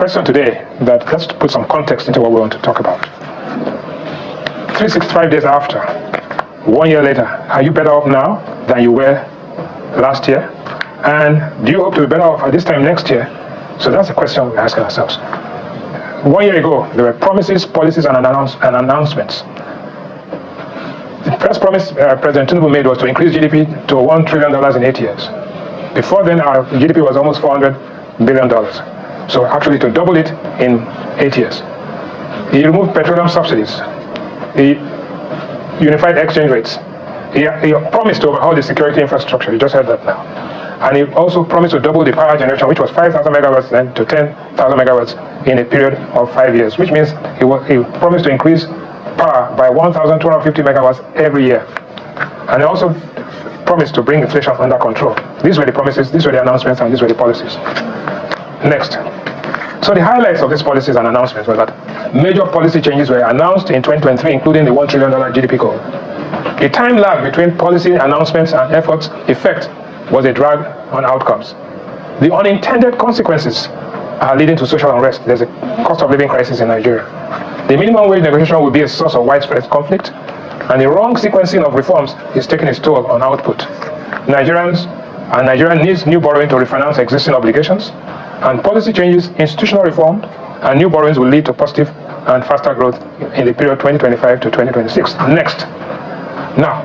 question today that let's put some context into what we want to talk about. 365 days after, 1 year later, are you better off now than you were last year? And do you hope to be better off at this time next year? So that's the question we're asking ourselves. 1 year ago, there were promises, policies, and announcements. The first promise President Tinubu made was to increase GDP to $1 trillion in 8 years. Before then, our GDP was almost $400 billion. So actually to double it in 8 years. He removed petroleum subsidies. He unified exchange rates. He promised to overhaul the security infrastructure. You just heard that now. And he also promised to double the power generation, which was 5,000 megawatts then to 10,000 megawatts in a period of 5 years, which means he promised to increase power by 1,250 megawatts every year. And he also promised to bring inflation under control. These were the promises, these were the announcements, and these were the policies. Next. So the highlights of these policies and announcements were that major policy changes were announced in 2023, including the $1 trillion GDP goal. The time lag between policy announcements and efforts effect was a drag on outcomes. The unintended consequences are leading to social unrest. There's a cost of living crisis in Nigeria. The minimum wage negotiation will be a source of widespread conflict, and the wrong sequencing of reforms is taking its toll on output. Nigeria needs new borrowing to refinance existing obligations, and policy changes, institutional reform, and new borrowings will lead to positive and faster growth in the period 2025 to 2026. Next. Now,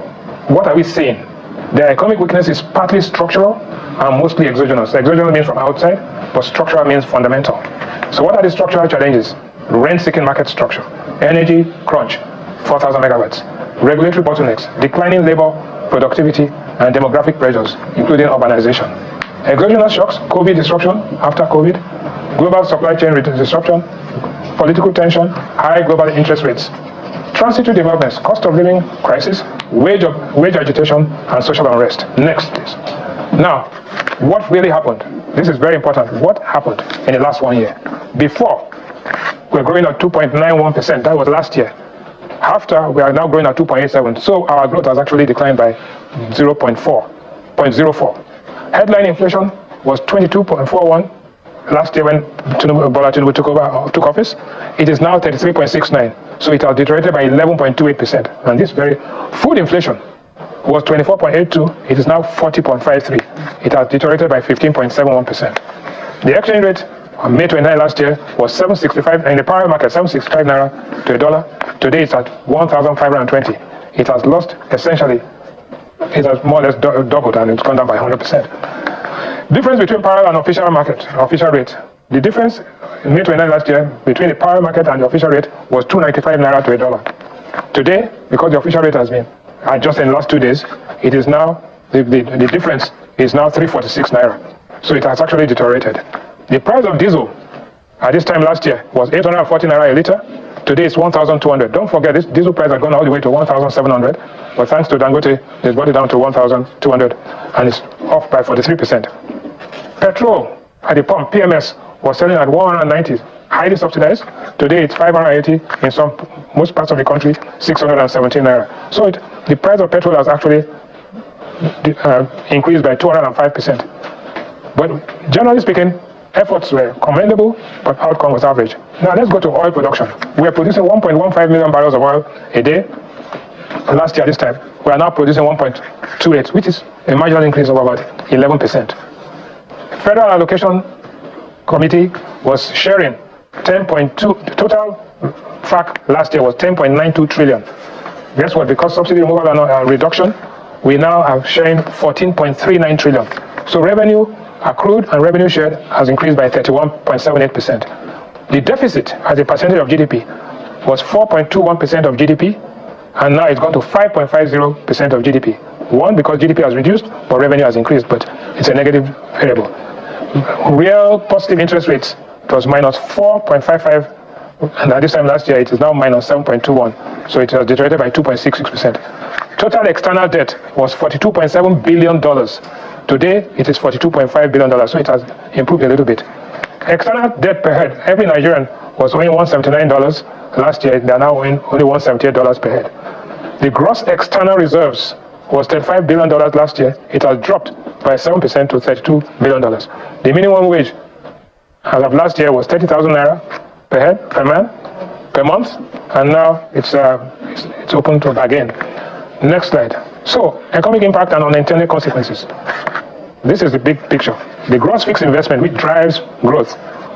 what are we seeing? The economic weakness is partly structural and mostly exogenous. Exogenous means from outside, but structural means fundamental. So what are the structural challenges? Rent-seeking market structure, energy crunch, 4,000 megawatts, regulatory bottlenecks, declining labor productivity, and demographic pressures, including urbanization. Exogenous shocks, COVID disruption after COVID, global supply chain disruption, political tension, high global interest rates. Transitory developments, cost of living crisis, wage agitation, and social unrest. Next, please. Now, what really happened? This is very important. What happened in the last 1 year? Before, we're growing at 2.91%. That was last year. After, we are now growing at 2.87%. So our growth has actually declined by 0.04. Headline inflation was 22.41 last year when Bola Tinubu took office. It is now 33.69. So it has deteriorated by 11.28%. And this very food inflation was 24.82. It is now 40.53. It has deteriorated by 15.71%. The exchange rate on May 29 last year was 765 in the power market, 765 naira to a dollar. Today it's at 1,520. It has lost essentially. It has more or less doubled, and it's gone down by 100%. Difference between parallel and official market, official rate. The difference in May 29 last year between the parallel market and the official rate was 295 naira to a dollar. Today, because the official rate has been adjusted in the last 2 days, it is now the difference is now 346 naira. So it has actually deteriorated. The price of diesel at this time last year was 840 naira a liter. Today it's 1,200. Don't forget, this diesel price has gone all the way to 1,700, but thanks to Dangote, they brought it down to 1,200, and it's off by 43%. Petrol at the pump, PMS, was selling at 190, highly subsidized. Today it's 580 in most parts of the country, 617 naira. So the price of petrol has actually increased by 205%. But generally speaking, efforts were commendable, but outcome was average. Now let's go to oil production. We are producing 1.15 million barrels of oil a day. Last year this time, we are now producing 1.28, which is a marginal increase of about 11%. Federal Allocation Committee was sharing 10.2, the total FAC last year was 10.92 trillion. Guess what? Because subsidy removal and reduction, we now are sharing 14.39 trillion. So revenue accrued and revenue shared has increased by 31.78%. The deficit as a percentage of GDP was 4.21% of GDP, and now it's gone to 5.50% of GDP. One, because GDP has reduced, but revenue has increased, but it's a negative variable. Real positive interest rates, it was minus 4.55, and at this time last year, it is now minus 7.21, so it has deteriorated by 2.66%. Total external debt was $42.7 billion. Today, it is $42.5 billion, so it has improved a little bit. External debt per head, every Nigerian was owing $179 last year. They are now owing only $178 per head. The gross external reserves was $35 billion last year. It has dropped by 7% to $32 billion. The minimum wage as of last year, was 30,000 naira per head, per man, per month, and now it's open to bargain. Next slide. So, economic impact and unintended consequences. This is the big picture. The gross fixed investment, which drives growth,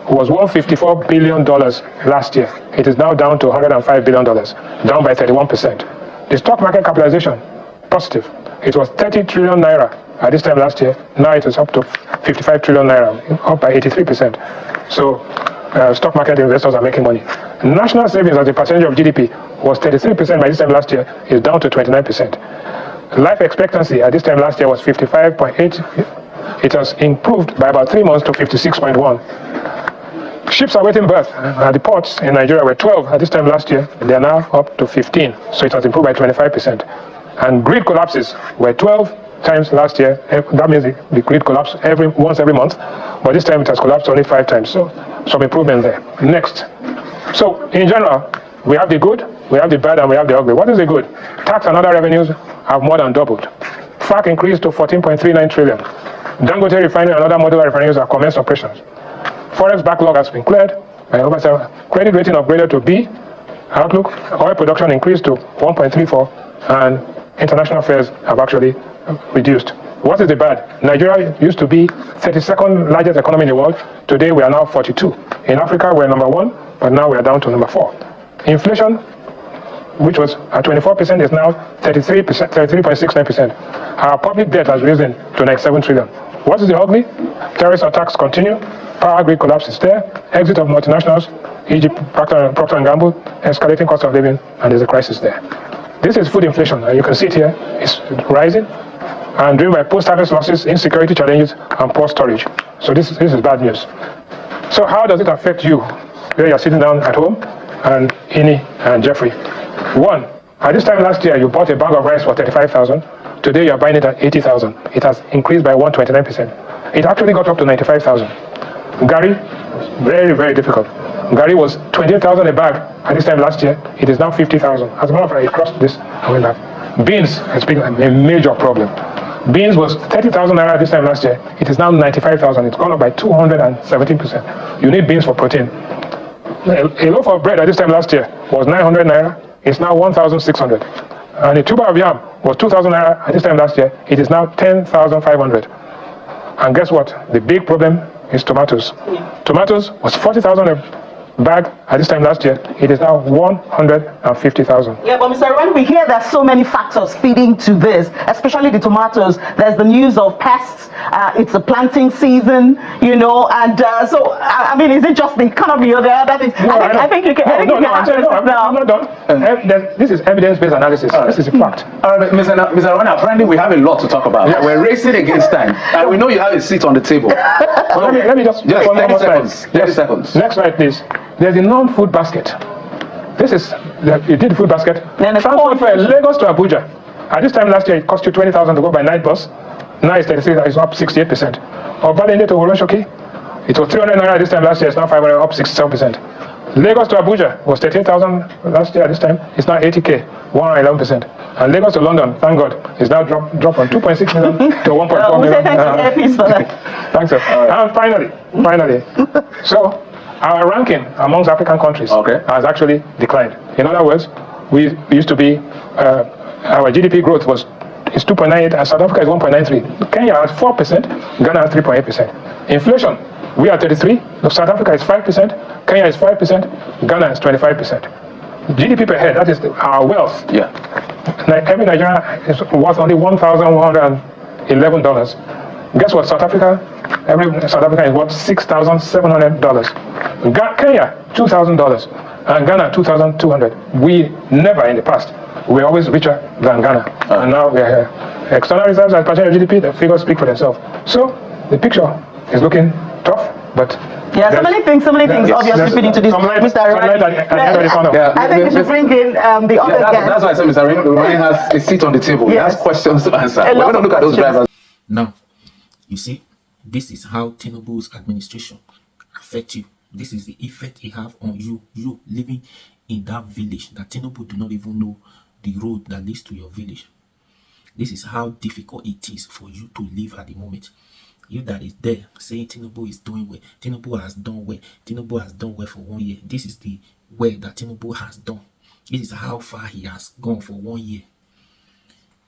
was $154 billion last year. It is now down to $105 billion, down by 31%. The stock market capitalization, positive. It was 30 trillion naira at this time last year. Now it is up to 55 trillion naira, up by 83%. So stock market investors are making money. National savings as a percentage of GDP was 33% by this time last year, is down to 29%. Life expectancy at this time last year was 55.8. It has improved by about 3 months to 56.1. Ships awaiting berth at the ports in Nigeria were 12 at this time last year. They are now up to 15. So it has improved by 25%. And grid collapses were 12 times last year. That means the grid collapse once every month. But this time it has collapsed only 5 times. So some improvement there. Next. So in general, we have the good, we have the bad, and we have the ugly. What is the good? Tax and other revenues have more than doubled. FAC increased to 14.39 trillion. Dangote refinery and other modular refineries have commenced operations. Forex backlog has been cleared. Credit rating upgraded to B. Outlook, oil production increased to 1.34, and international fares have actually reduced. What is the bad? Nigeria used to be 32nd largest economy in the world. Today we are now 42. In Africa we're number 1, but now we are down to number 4. Inflation, which was at 24%, is now 33.69%. Our public debt has risen to 97 trillion. What is the ugly? Terrorist attacks continue. Power grid collapse is there. Exit of multinationals, e.g. Procter & Gamble, escalating cost of living, and there's a crisis there. This is food inflation, and you can see it here. It's rising, and driven by post-harvest losses, insecurity challenges, and poor storage. So this is bad news. So how does it affect you, where you're sitting down at home, and Ini and Jeffrey? 1, at this time last year, you bought a bag of rice for 35,000. Today, you're buying it at 80,000. It has increased by 129%. It actually got up to 95,000. Gari, very, very difficult. Gari was 28,000 a bag at this time last year. It is now 50,000. As a matter of fact, it crossed this and went back. Beans has been a major problem. Beans was 30,000 naira this time last year. It is now 95,000. It's gone up by 217%. You need beans for protein. A loaf of bread at this time last year was 900 naira. It's now 1,600. And a tuber of yam was 2,000 naira at this time last year. It is now 10,500. And guess what? The big problem is tomatoes. Tomatoes was 40,000 a bag at this time last year. It is now 150,000. Yeah, but Mr. When we hear there's so many factors feeding to this, especially the tomatoes. There's the news of pests. It's a planting season, you know, and so I mean, is it just the economy or the other things? No, I think you can. I'm not done. This is evidence-based analysis. This is a fact. Mr. Rwanda, apparently we have a lot to talk about. Yes. We're racing against time, and we know you have a seat on the table. Let me just 30 seconds. 30 seconds. Next slide, please. There's a non-food basket. This is you did the food basket. Transport fare Lagos to Abuja. At this time last year, it cost you 20,000 to go by night bus. Now it's 33. It's up 68%. Obalende to Oloshoki, it was 300 naira this time last year. It's now 500, up 67%. Lagos to Abuja was 38,000 last year. At this time, it's now 80k, 111%. And Lagos to London, thank God, is now dropped from 2.6 million to 1.4 million. Thanks, sir. And finally, so our ranking amongst African countries has actually declined. In other words, we used to be our GDP growth is 2.98, and South Africa is 1.93. Kenya has 4%, Ghana has 3.8%. Inflation, we are 33, South Africa is 5%, Kenya is 5%, Ghana is 25%. GDP per head, that is our wealth. Yeah. Every Nigerian is worth only $1,111. Guess what? Every South African is worth $6,700. Kenya, $2,000, and Ghana, $2,200. We never in the past. We're always richer than Ghana. And now we're here. External reserves as percentage of GDP, the figures speak for themselves. So the picture is looking tough, but yeah, so many things obviously fit into this. Mr. I think we should bring in the other guest. That's why I said Mr. Rwanda has a seat on the table. He has questions to answer. We're going to look at those drivers. Now, you see, this is how Tinubu's administration affect you. This is the effect it have on you living in that village that Tinubu do not even know the road that leads to your village. This is how difficult it is for you to live at the moment. You that is there saying Tinubu is doing well, Tinubu has done well, Tinubu has done well for 1 year. This is the well that Tinubu has done. This is how far he has gone for 1 year.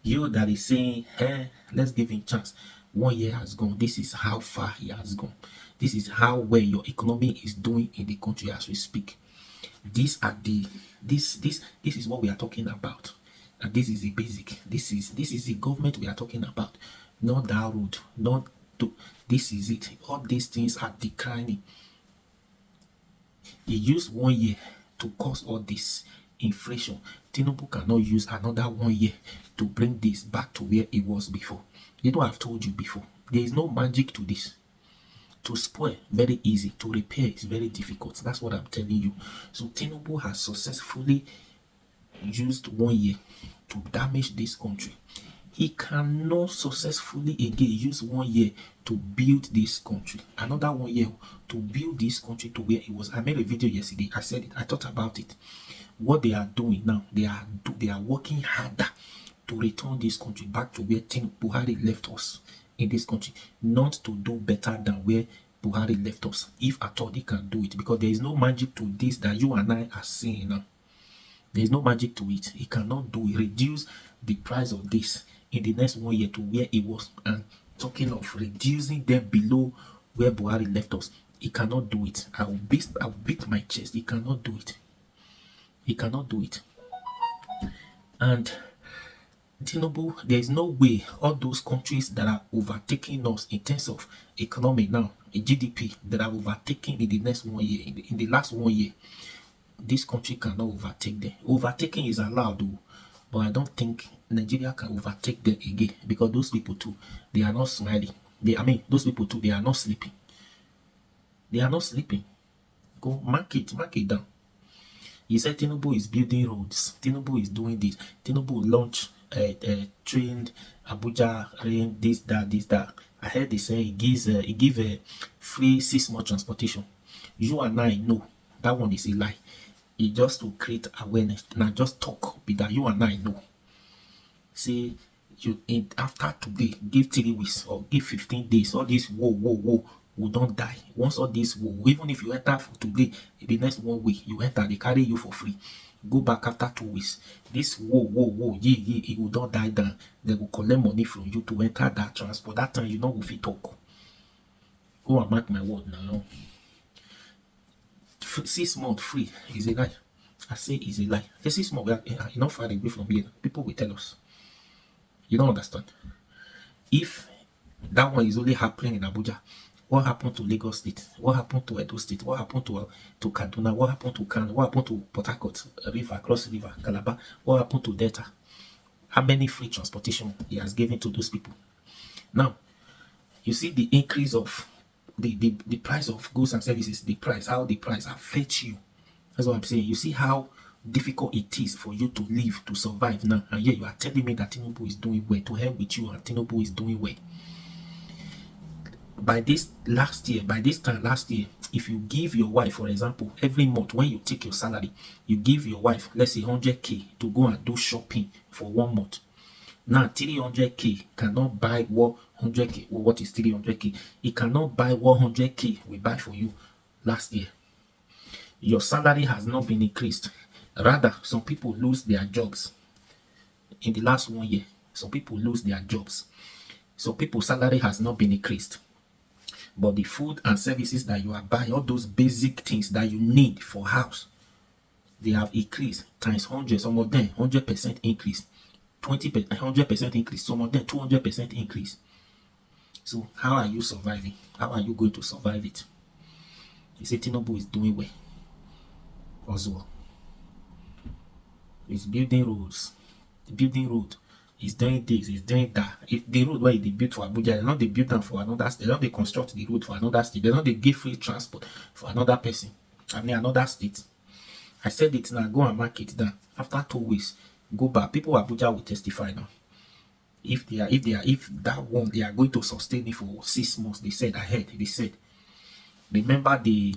You that is saying, hey, let's give him chance. 1 year has gone. This is how far he has gone. This is how well your economy is doing in the country as we speak. These are the this is what we are talking about. And this is the basic. This is the government we are talking about. Not that road. Not to this is it. All these things are declining. He used 1 year to cause all this inflation. Tinubu cannot use another 1 year to bring this back to where it was before. You know, I've told you before, there is no magic to this. To spoil, very easy. To repair is very difficult. That's what I'm telling you. So Tinubu has successfully used 1 year to damage this country. He cannot successfully again use 1 year to build this country. Another 1 year to build this country to where it was. I made a video yesterday. I said it. I thought about it. What they are doing now, they are working harder to return this country back to where Buhari left us in this country, not to do better than where Buhari left us, if at all they can do it, because there is no magic to this that you and I are seeing now. There is no magic to it. He cannot do it. Reduce the price of this in the next 1 year to where it was, and talking of reducing them below where Buhari left us, he cannot do it. I will beat my chest. He cannot do it. He cannot do it. And Tinubu, there is no way all those countries that are overtaking us in terms of economy now, a GDP that are overtaking in the next 1 year, in the last 1 year, this country cannot overtake them. Overtaking is allowed though, but I don't think Nigeria can overtake them again, because those people too, they are not smiling. Those people too, they are not sleeping. They are not sleeping. Go mark it down. He said Tinubu is building roads. Tinubu is doing this. Tinubu launched trained Abuja, rain, this, that. I heard they say he give a free 6-month transportation. You and I know that one is a lie. It just to create awareness. Now just talk with that. You and I know. Say after today, give 3 weeks or give 15 days. All this whoa, we don't die. Once all this whoa, even if you enter for today, the next 1 week you enter, they carry you for free. Go back after 2 weeks. This whoa, it will not die down. They will collect money from you to enter that transport. That time you know if you talk. Go and mark my word now. 6 months free is a lie. I say it's a lie. The 6 months, we are not far away from here. People will tell us. You don't understand. If that one is only happening in Abuja, what happened to Lagos State? What happened to Edo State? What happened to Kaduna? What happened to Kano? What happened to Port Harcourt, River, Cross River, Calabar? What happened to Delta? How many free transportation he has given to those people? Now, you see the increase of the price of goods and services, how the price affects you. That's what I'm saying. You see how difficult it is for you to live, to survive now. And yet you are telling me that Tinubu is doing well. To help with you, and Tinubu is doing well. By this time last year, if you give your wife, for example, every month when you take your salary, you give your wife, let's say 100k to go and do shopping for 1 month. Now 300k cannot buy 100k. Well, what is 300k? It cannot buy 100k we buy for you last year. Your salary has not been increased. Rather, some people lose their jobs in the last 1 year. Some people lose their jobs. So people's salary has not been increased. But the food and services that you are buying, all those basic things that you need for house, they have increased times 100. Some of them 100% increase, 100% increase. Some of them 200% increase. So how are you surviving? How are you going to survive it? You say Tinubu is doing well. Oswald, he's building roads. Building road. He's doing this, he's doing that. If the road where they built for Abuja, they're not they build them for another state. They don't they construct the road for another state. They don't they give free transport for another person. Another state. I said it now. Go and mark it down. After 2 weeks, go back. People of Abuja will testify now. If that one they are going to sustain it for 6 months. They said ahead. They said. Remember the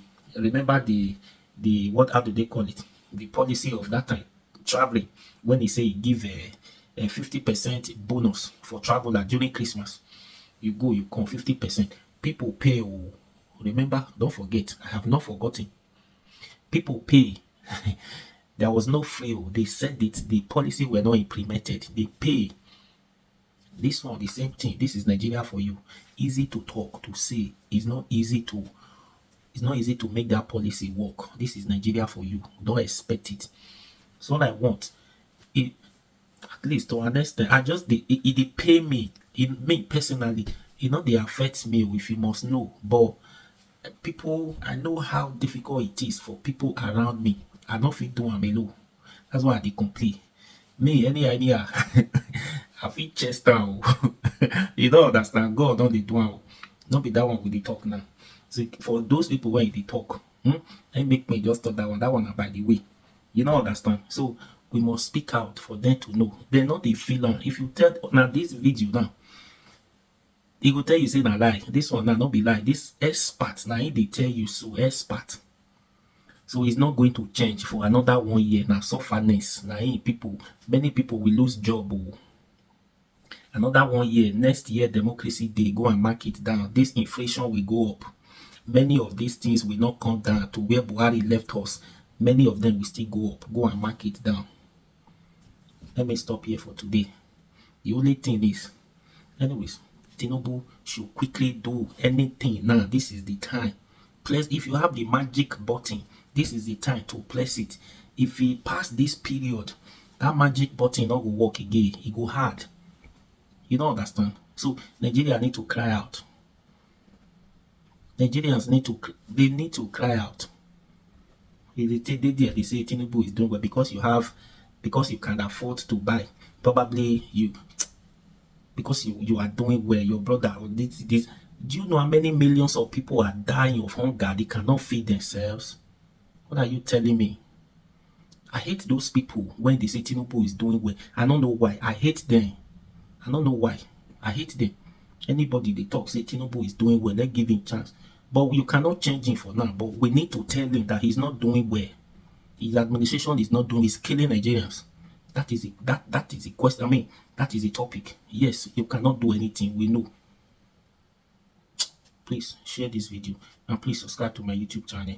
what, how do they call it? The policy of that time traveling, when he say he give a 50% bonus for traveler during Christmas. you go, you come 50%. People pay. Oh, remember, don't forget, I have not forgotten. People pay. There was no free. Oh, they said it, the policy were not implemented. They pay. This one, the same thing. This is Nigeria for you. Easy to talk, to say. It's not easy to make that policy work. This is Nigeria for you. Don't expect it. So what I want, it, at least to understand, it pay me. Me personally, they affect me if you must know. But people, I know how difficult it is for people around me. I don't feel do I'm alone. That's why they complain. Me, any idea? I feel chest down. You don't understand. God don't they do am. Not be that one with the talk now. So for those people when they talk, and make me just talk that one. That one by the way. You don't understand. So we must speak out for them to know. They're not the feel. If you tell now this video now, he will tell you say na lie. This one now not be lie. This expert now they tell you so expert. So it's not going to change for another 1 year. Now sufferness. Now many people will lose job. Oh. Another 1 year, next year democracy day, go and mark it down. This inflation will go up. Many of these things will not come down to where Buhari left us. Many of them will still go up. Go and mark it down. Let me stop here for today. The only thing is, anyways, Tinubu should quickly do anything now. This is the time. Please, if you have the magic button, this is the time to press it. If he pass this period, that magic button not go work again. It go hard. You don't understand. So Nigeria need to cry out. Nigerians need to cry out. They say Tinubu is doing well because you can afford to buy. Probably because you are doing well. Your brother or this. Do you know how many millions of people are dying of hunger? They cannot feed themselves. What are you telling me? I hate those people when they say Tinubu is doing well. I don't know why. I hate them. I don't know why. I hate them. Anybody they talk say Tinubu is doing well, let's give him chance. But you cannot change him for now. But we need to tell him that he's not doing well. His administration is not doing. He's killing Nigerians. That is it. That is the question. I mean, that is the topic. Yes, you cannot do anything. We know. Please share this video and please subscribe to my YouTube channel.